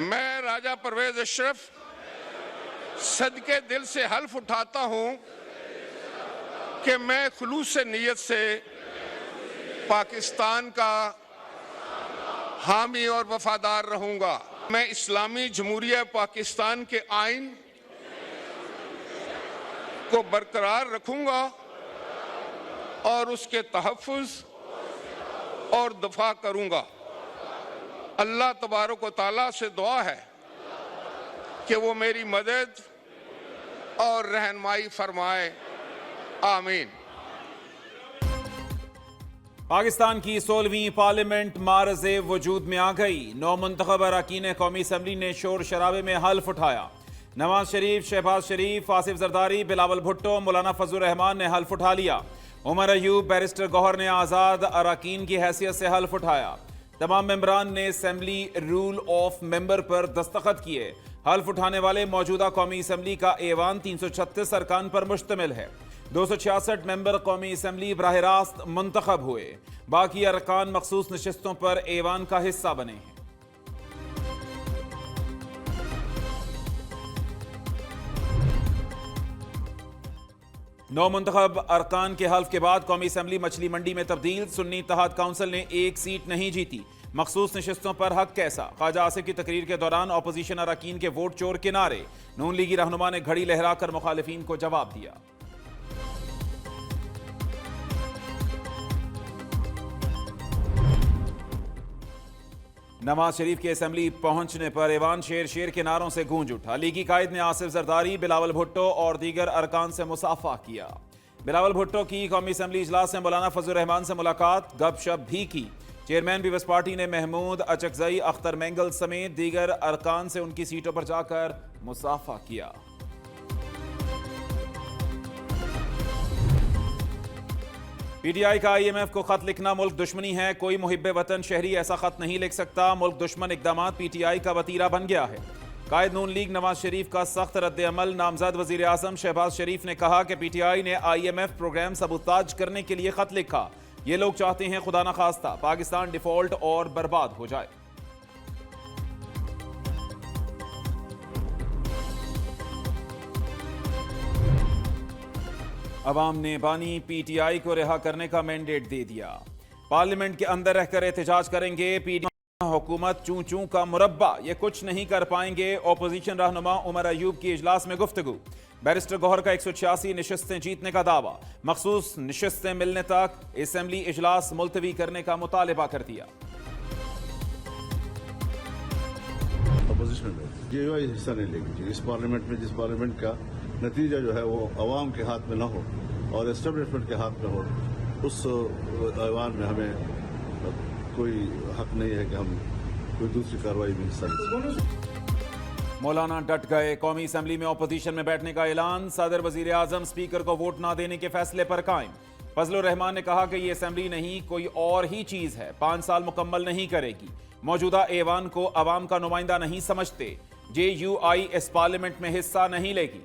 मैं राजा परवेज अशरफ सदके दिल से हल्फ उठाता हूं कि मैं खुलूस नीयत से पाकिस्तान का हामी और वफादार रहूंगा। मैं इस्लामी जमहूरिया पाकिस्तान के आइन को बरकरार रखूंगा और उसके तहफ़्फ़ुज़ और दफा करूंगा। अल्लाह तबारक व तआला से दुआ है कि वो मेरी मदद और रहनुमाई फरमाए। आमीन। पाकिस्तान की 16वीं पार्लियामेंट मारज़े वजूद में आ गई। नौ मुंतखब अरकान कौमी असम्बली ने शोर शराबे में हल्फ उठाया। नवाज शरीफ, शहबाज शरीफ, आसिफ जरदारी, बिलावल भुट्टो, मौलाना फजल रहमान ने हल्फ उठा लिया। उमर अयूब, बैरिस्टर गौहर ने आज़ाद अरकान की हैसियत से हल्फ उठाया। तमाम मेंबरान ने असम्बली रूल ऑफ मेंबर पर दस्तखत किए। हल्फ उठाने वाले मौजूदा कौमी असम्बली का ऐवान 336 अरकान पर मुश्तमिल है। 266 मेंबर कौमी असम्बली बराह रास्त मुंतखब हुए। बाकी अरकान मखसूस नशिस्तों पर ऐवान का हिस्सा बने हैं। नौ मुंतखब अरकान के हल्फ के बाद कौमी असम्बली मछली मंडी में तब्दील। सुन्नी इत्तेहाद काउंसिल ने एक सीट नहीं जीती। मखसूस नशिस्तों पर हक कैसा। ख्वाजा आसिफ की तकरीर के दौरान अपोजिशन अरकान के वोट चोर के नारे। नून लीगी रहनुमा ने घड़ी लहराकर मुखालिफिन को जवाब दिया। नवाज शरीफ के असम्बली पहुंचने पर ऐवान शेर शेर के नारों से गूंज उठा। लीगी कायद ने आसिफ जरदारी, बिलावल भुट्टो और दीगर अरकान से मुसाफा किया। बिलावल भुट्टो की कौमी असम्बली इजलास में मौलाना फजल रहमान से मुलाकात, गपशप भी की। चेयरमैन पीपल्स पार्टी ने महमूद अचकजई, अख्तर मैंगल समेत दीगर अरकान से उनकी सीटों पर जाकर मुसाफा किया। पीटीआई का आईएमएफ को खत लिखना मुल्क दुश्मनी है। कोई मुहिब्बे वतन शहरी ऐसा खत नहीं लिख सकता। मुल्क दुश्मन इकदामात पीटीआई का वतीरा बन गया है। कायद नून लीग नवाज शरीफ का सख्त रद्द अमल। नामजद वजीर आजम शहबाज शरीफ ने कहा कि पीटीआई ने आईएमएफ प्रोग्राम सबूताज करने के लिए खत लिखा। ये लोग चाहते हैं खुदा न खास्ता पाकिस्तान डिफॉल्ट और बर्बाद हो जाए। अवाम ने बानी पीटीआई को रिहा करने का मैंडेट दे दिया। पार्लियामेंट के अंदर रहकर एहतजाज करेंगे। पीटीआई हुकूमत चूं चूं का मुरब्बा, ये कुछ नहीं कर पाएंगे। ओपोजिशन रहनुमा उमर अयूब की इजलास में गुफ्तगू। बैरिस्टर गौहर का 186 नशिस्तें जीतने का दावा। मखसूस नशिस्तें मिलने तक असम्बली इजलास मुलतवी करने का मुतालिबा कर दिया। अपोजिशन में पीटीआई हिस्सा नहीं लेगी इस पार्लियामेंट में, जिस पार्लियामेंट का नतीजा जो है वो अवाम के हाथ में न हो और एस्टेब्लिशमेंट के हाथ में हो। उस ऐवान में हमें कोई हक नहीं है कि हम कोई दूसरी कार्रवाई में हिस्सा लें। मौलाना डट गए। कौमी असम्बली में अपोजिशन में बैठने का ऐलान। सदर, वजीर आजम, स्पीकर को वोट न देने के फैसले पर कायम। फजलुर रहमान ने कहा कि ये असम्बली नहीं कोई और ही चीज है। 5 साल मुकम्मल नहीं करेगी। मौजूदा ऐवान को अवाम का नुमाइंदा नहीं समझते। JUI इस पार्लियामेंट में हिस्सा नहीं लेगी।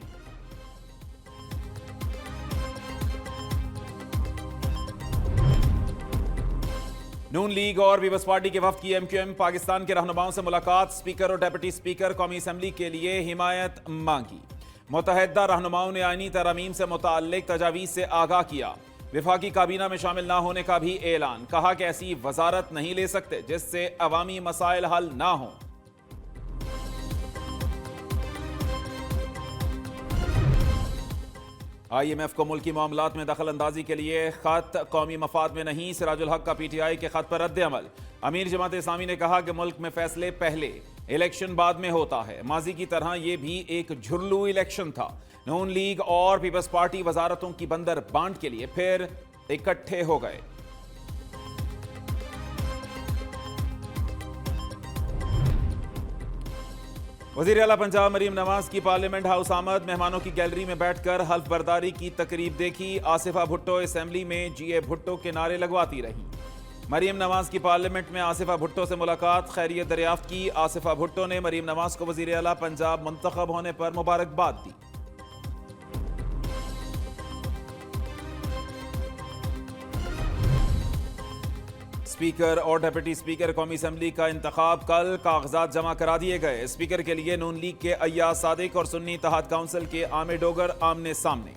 नून लीग और पीपल्स पार्टी के वफ्द की MQM पाकिस्तान के रहनुमाओं से मुलाकात। स्पीकर और डेप्यूटी स्पीकर कौमी असम्बली के लिए हिमायत मांगी। मुतहद्दा रहनुमाओं ने आईनी तरमीम से मुताल्लिक तजावीज़ से आगाह किया। विफाकी काबीना में शामिल ना होने का भी ऐलान। कहा कि ऐसी वजारत नहीं ले सकते जिससे अवामी मसाइल हल ना हों। IMF को मुल्की मामलात में दखल अंदाजी के लिए खत। कौमी मफाद में नहीं। सिराजुल हक का PTI के खत पर रद्द अमल। अमीर जमात इस्लामी ने कहा कि मुल्क में फैसले पहले, इलेक्शन बाद में होता है। माजी की तरह यह भी एक झुर्लू इलेक्शन था। नून लीग और पीपल्स पार्टी वजारतों की बंदर बांट के लिए फिर इकट्ठे हो गए। वज़ीर आला पंजाब मरीम नवाज की पार्लियामेंट हाउस आमद। मेहमानों की गैलरी में बैठकर हल्फ बर्दारी की तकरीब देखी। आसिफा भुट्टो असम्बली में GA भुट्टो के नारे लगवाती रही। मरीम नवाज की पार्लियामेंट में आसिफा भुट्टो से मुलाकात, खैरियत दरियाफ्त की। आसिफा भुट्टो ने मरीम नवाज को वज़ीर आला पंजाब मुंतखब होने पर मुबारकबाद दी। स्पीकर और डिप्टी स्पीकर कौमी असम्बली का इंतखाब कल, कागजात जमा करा दिए गए। स्पीकर के लिए नून लीग के अय्याज सादिक और सुन्नी इत्तेहाद काउंसिल के आमिर डोगर आमने सामने।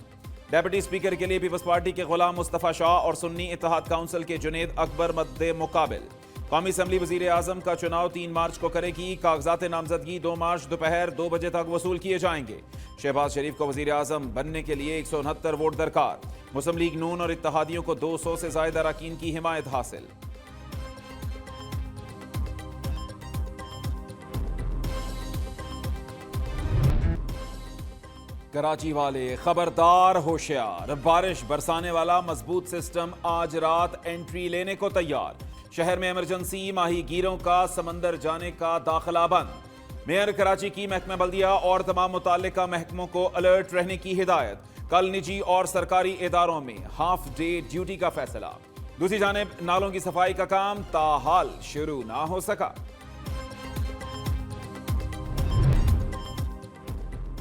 डिप्टी स्पीकर के लिए पीपल्स पार्टी के गुलाम मुस्तफा शाह और सुन्नी इत्तेहाद काउंसिल के जुनेद अकबर मद्दे मुकाबिल। कौमी असम्बली वजीर आजम का चुनाव 3 मार्च को करेगी। कागजात नामजदगी 2 मार्च दोपहर 2 बजे तक वसूल किए जाएंगे। शहबाज शरीफ को वजीर आजम बनने के लिए 169 वोट दरकार। मुस्लिम लीग नून और इत्तेहादियों को 200 से ज्यादा अरकान की हिमायत हासिल। कराची वाले खबरदार, होशियार, बारिश बरसाने वाला मजबूत सिस्टम आज रात एंट्री लेने को तैयार। शहर में इमरजेंसी, माहीगीरों का समंदर जाने का दाखिला बंद। मेयर कराची की महकमा बल्दिया और तमाम मुताल्लिका महकमों को अलर्ट रहने की हिदायत। कल निजी और सरकारी इदारों में हाफ डे ड्यूटी का फैसला। दूसरी जानिब नालों की सफाई का काम ताहाल शुरू ना हो सका।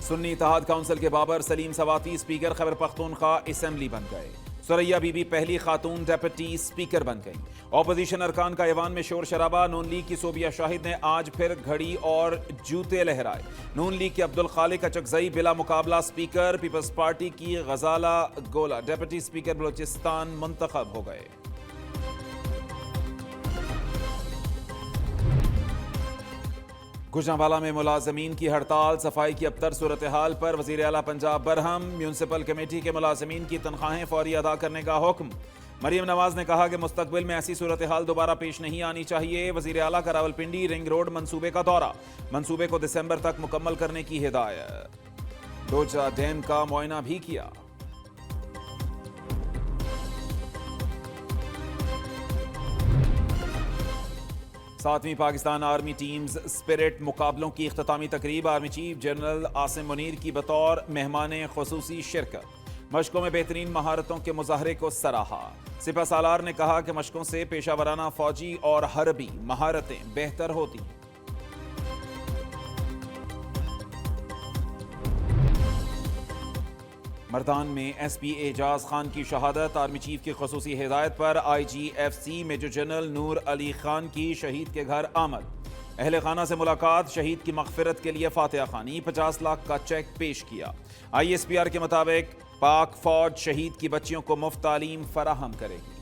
सुन्नी इत्तेहाद काउंसिल के बाबर सलीम सवाती स्पीकर खैबर पख्तूनख्वा असेंबली बन गए। सुरैया बीबी पहली खातून डेप्यूटी स्पीकर बन गई। ऑपोजिशन अरकान का ऐवान में शोर शराबा। नून लीग की सोबिया शाहिद ने आज फिर घड़ी और जूते लहराए। नून लीग के अब्दुल खालिक अचकजई बिला मुकाबला स्पीकर। पीपल्स पार्टी की गजाला गोला डेप्यूटी स्पीकर बलोचिस्तान मुंतखब हो गए। गुजरांवाला में मुलाजमीन की हड़ताल, सफाई की अबतर सूरत हाल पर वजीर आला पंजाब बरहम। म्यूनसिपल कमेटी के मुलाजमीन की तनख्वाहें फौरी अदा करने का हुक्म। मरियम नवाज ने कहा कि मुस्तकबिल में ऐसी सूरत हाल दोबारा पेश नहीं आनी चाहिए। वजीर आला का रावलपिंडी रिंग रोड मंसूबे का दौरा, मंसूबे को दिसंबर तक मुकम्मल करने की हिदायत। डोजा डैम का मुआयना भी किया। सातवीं पाकिस्तान आर्मी टीम्स स्पिरिट मुकाबलों की इख्तितामी तकरीब। Army chief general Asim Munir की बतौर मेहमान खुसूसी शिरकत। मशकों में बेहतरीन महारतों के मुजाहरे को सराहा। सिपह सालार ने कहा कि मशकों से पेशावराना फौजी और हरबी महारतें बेहतर होती हैं। मर्दान में एसपी एजाज खान की शहादत। आर्मी चीफ की खुसूसी हिदायत पर IGFC मेजर जनरल नूर अली खान की शहीद के घर आमद। अहले खाना से मुलाकात, शहीद की मगफिरत के लिए फातिहा खानी, 50 लाख का चेक पेश किया। ISPR के मुताबिक पाक फौज शहीद की बच्चियों को मुफ्त तालीम फराहम करेगी।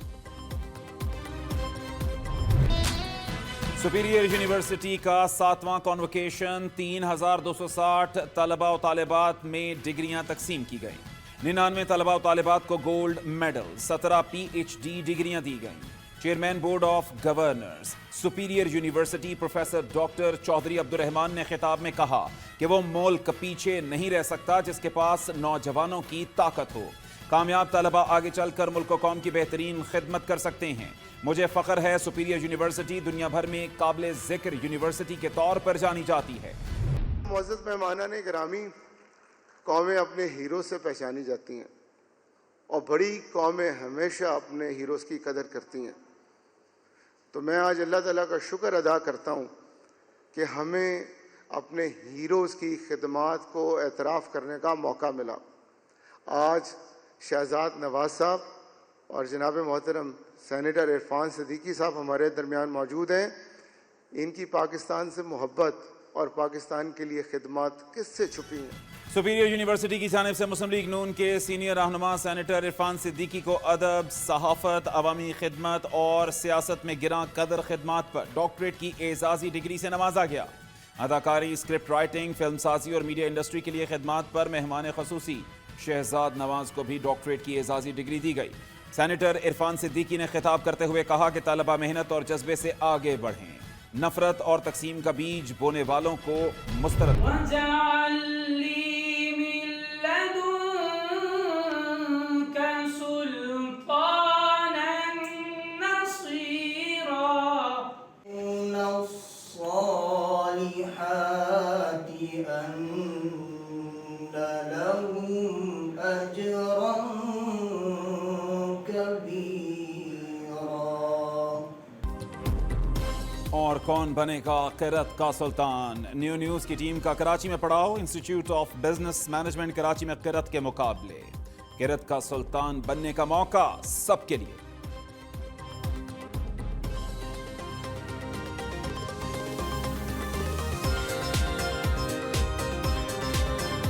सुपीरियर यूनिवर्सिटी का 7वां कॉन्वोकेशन। 3260 तलबा और तालिबात में डिग्रियां तकसीम की गई। 99 तलबा और तालिबात को गोल्ड मेडल, 17 PhD डिग्रियां दी गईं। Chairman board of governors Superior University professor doctor Chaudhry Abdul Rahman ने खिताब में कहा कि वो मुल्क पीछे नहीं रह सकता जिसके पास नौजवानों की ताकत हो। कामयाब तलबा आगे चलकर मुल्क कौम की बेहतरीन खिदमत कर सकते हैं। मुझे फ़ख्र है सुपीरियर यूनिवर्सिटी दुनिया भर में काबिल ज़िक्र यूनिवर्सिटी के तौर पर जानी जाती है। मुअज़्ज़ज़ मेहमानान गिरामी, कौमें अपने हीरो से पहचानी जाती हैं और बड़ी कौमें हमेशा अपने हीरोज़ की कदर करती हैं। तो मैं आज अल्लाह ताला का शुक्र अदा करता हूँ कि हमें अपने हीरोज़ की खिदमात को एतराफ़ करने का मौका मिला। आज शहजाद नवाज साहब और जनाब मोहतरम सेनेटर इरफान सिद्दीकी साहब हमारे दरमियान मौजूद हैं। इनकी पाकिस्तान से मोहब्बत और पाकिस्तान के लिए खिदमत किससे छुपी हैं। सुपीरियर यूनिवर्सिटी की जानिब से मुस्लिम लीग नून के सीनियर रहनुमा सेनेटर इरफान सिद्दीकी को अदब, सहाफत, अवामी खिदमत और सियासत में गिरां कदर खिदमात पर डॉक्टरेट की एजाजी डिग्री से नवाजा गया। अदाकारी, स्क्रिप्ट राइटिंग, फिल्मसाजी और मीडिया इंडस्ट्री के लिए खिदमात पर मेहमान खुसूसी शहजाद नवाज को भी डॉक्टरेट की एजाजी डिग्री दी गई। सेनेटर इरफान सिद्दीकी ने खिताब करते हुए कहा कि तलबा मेहनत और जज्बे से आगे बढ़ें, नफरत और तकसीम का बीज बोने वालों को मुस्तरद और कौन बनेगा क़िरत का सुल्तान। न्यू न्यूज़ की टीम का कराची में पड़ाव। Institute of business management Karachi में क़िरत के मुकाबले। क़िरत का सुल्तान बनने का मौका सबके लिए।